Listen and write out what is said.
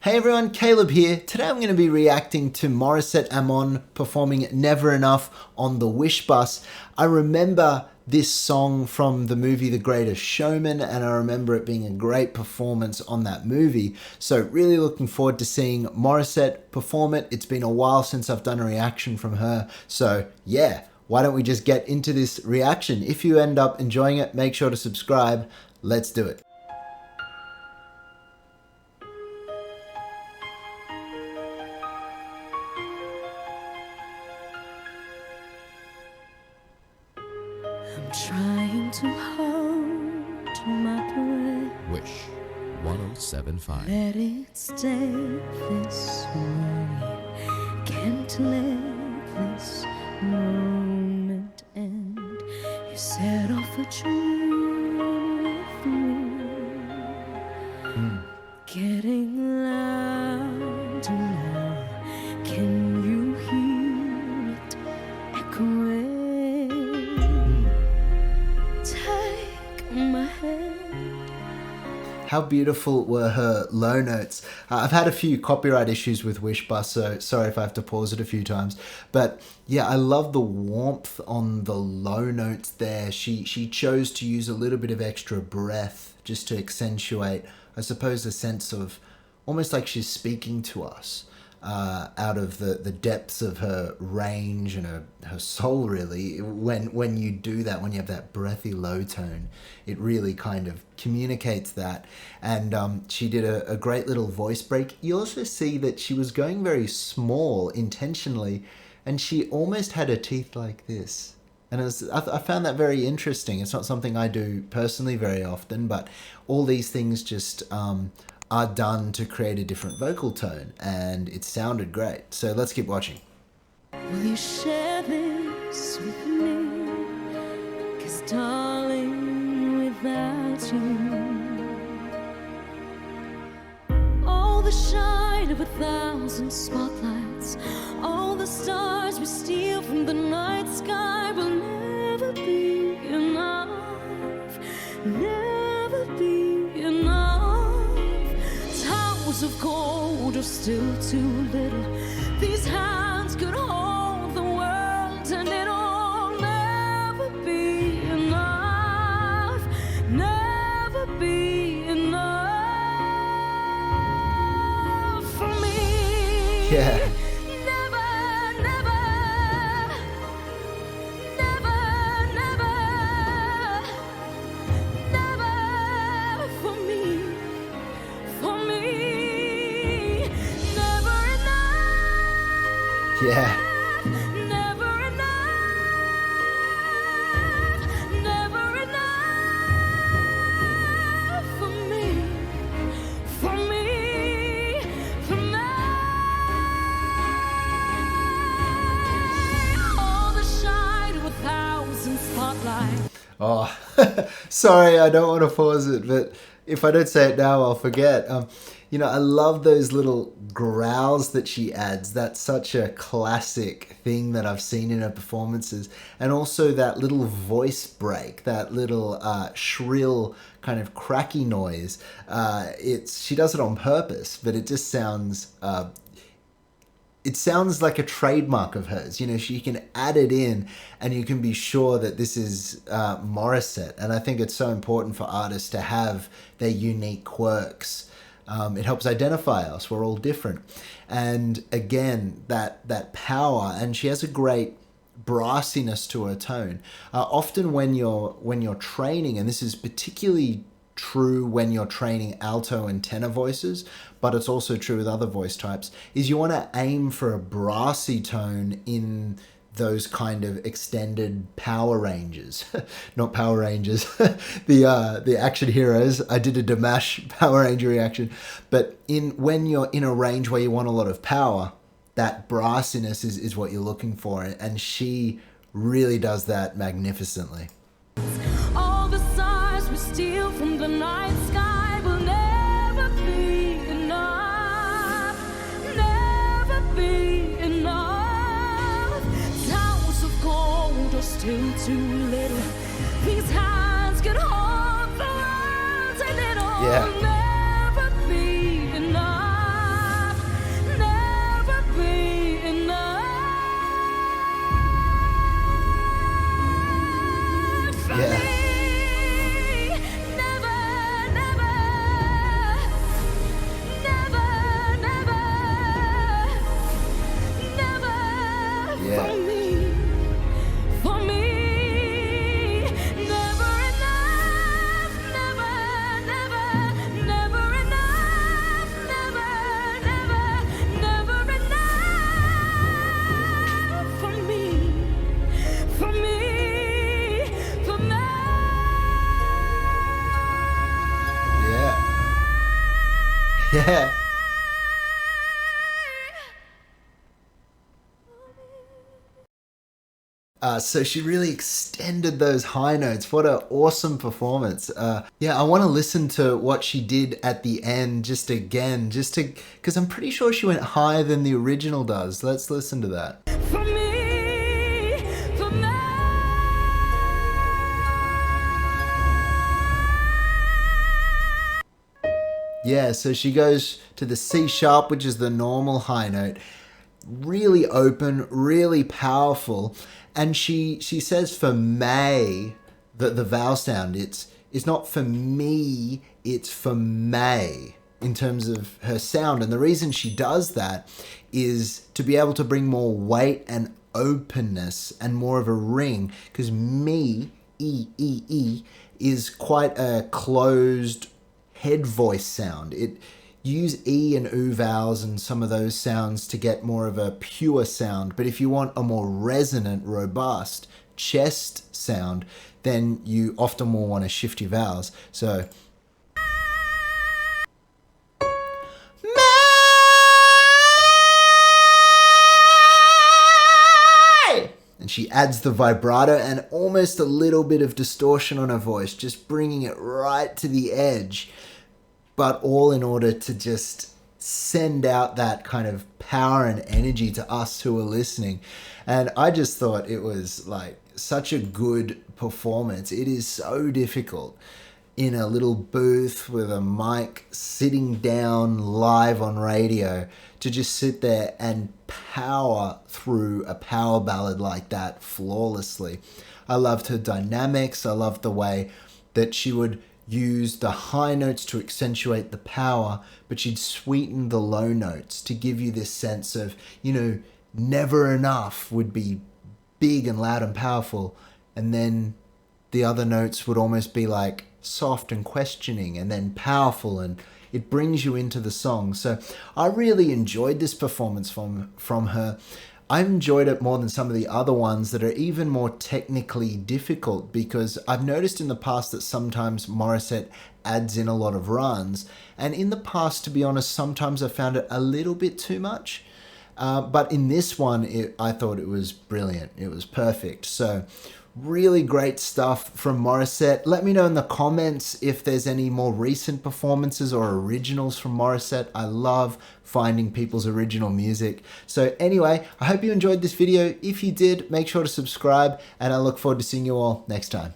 Hey everyone, Caleb here. Today I'm going to be reacting to Morissette Amon performing Never Enough on the Wish Bus. I remember this song from the movie The Greatest Showman, and I remember it being a great performance on that movie. So really looking forward to seeing Morissette perform it. It's been a while since I've done a reaction from her. So yeah, why don't we just get into this reaction? If you end up enjoying it, make sure to subscribe. Let's do it. I'm trying to hold my breath. Wish 1075. Let it stay this way. Can't let this moment end. You set off a dream with me. Getting louder now. Can you hear it echoing? How beautiful were her low notes. I've had a few copyright issues with Wish Bus, so sorry if I have to pause it a few times. But yeah, I love the warmth on the low notes there. She chose to use a little bit of extra breath just to accentuate, I suppose, a sense of almost like she's speaking to us out of the depths of her range and her soul, really. When you do that, when you have that breathy low tone, it really kind of communicates that. And she did a great little voice break. You also see that she was going very small intentionally, and she almost had her teeth like this. And I found that very interesting. It's not something I do personally very often, but all these things just are done to create a different vocal tone, and it sounded great. So let's keep watching. Will you share this with me? 'Cause darling, without you, all the shine of 1,000 spotlights, all the stars we steal from the night sky will never be enough, never be enough. Of gold are still too little. These hands could hold the world, and it'll never be enough, never be enough for me. Yeah. Yeah. Never enough, never enough for me, for me, for me. All the shine of 1,000 spotlights. Oh, sorry, I don't want to pause it, but if I don't say it now, I'll forget. You know, I love those little growls that she adds. That's such a classic thing that I've seen in her performances. And also that little voice break, that little shrill kind of cracky noise. She does it on purpose, but it just sounds... it sounds like a trademark of hers. You know, she can add it in and you can be sure that this is Morissette. And I think it's so important for artists to have their unique quirks. It helps identify us. We're all different. And again, that power, and she has a great brassiness to her tone. Often when you're training, and this is particularly true when you're training alto and tenor voices, but it's also true with other voice types, is you want to aim for a brassy tone in those kind of extended power ranges. Not Power Rangers, the action heroes. I did a Damash Power Ranger reaction. But when you're in a range where you want a lot of power, that brassiness is what you're looking for. And she really does that magnificently. All the stars we steal from the night sky will never be enough, never be enough. Towers of gold are still too little. These hands can hold the world, and it'll never be enough. Yeah. So she really extended those high notes. What an awesome performance. Yeah, I want to listen to what she did at the end just again, because I'm pretty sure she went higher than the original does. Let's listen to that. For me, for me. Yeah, so she goes to the C sharp, which is the normal high note. Really open, really powerful. And she says for May, the vowel sound, it's not for me, it's for May in terms of her sound. And the reason she does that is to be able to bring more weight and openness and more of a ring, because me, E, is quite a closed head voice sound. Use E and oo vowels and some of those sounds to get more of a pure sound. But if you want a more resonant, robust chest sound, then you often will want to shift your vowels. So and she adds the vibrato and almost a little bit of distortion on her voice, just bringing it right to the edge, but all in order to just send out that kind of power and energy to us who are listening. And I just thought it was like such a good performance. It is so difficult in a little booth with a mic, sitting down live on radio, to just sit there and power through a power ballad like that flawlessly. I loved her dynamics. I loved the way that she would use the high notes to accentuate the power, but she'd sweeten the low notes to give you this sense of, never enough would be big and loud and powerful, and then the other notes would almost be like soft and questioning, and then powerful, and it brings you into the song. So I really enjoyed this performance from her. I enjoyed it more than some of the other ones that are even more technically difficult, because I've noticed in the past that sometimes Morissette adds in a lot of runs, and in the past, to be honest, sometimes I found it a little bit too much. But in this one, I thought it was brilliant. It was perfect. So really great stuff from Morissette. Let me know in the comments if there's any more recent performances or originals from Morissette. I love finding people's original music. So anyway, I hope you enjoyed this video. If you did, make sure to subscribe, and I look forward to seeing you all next time.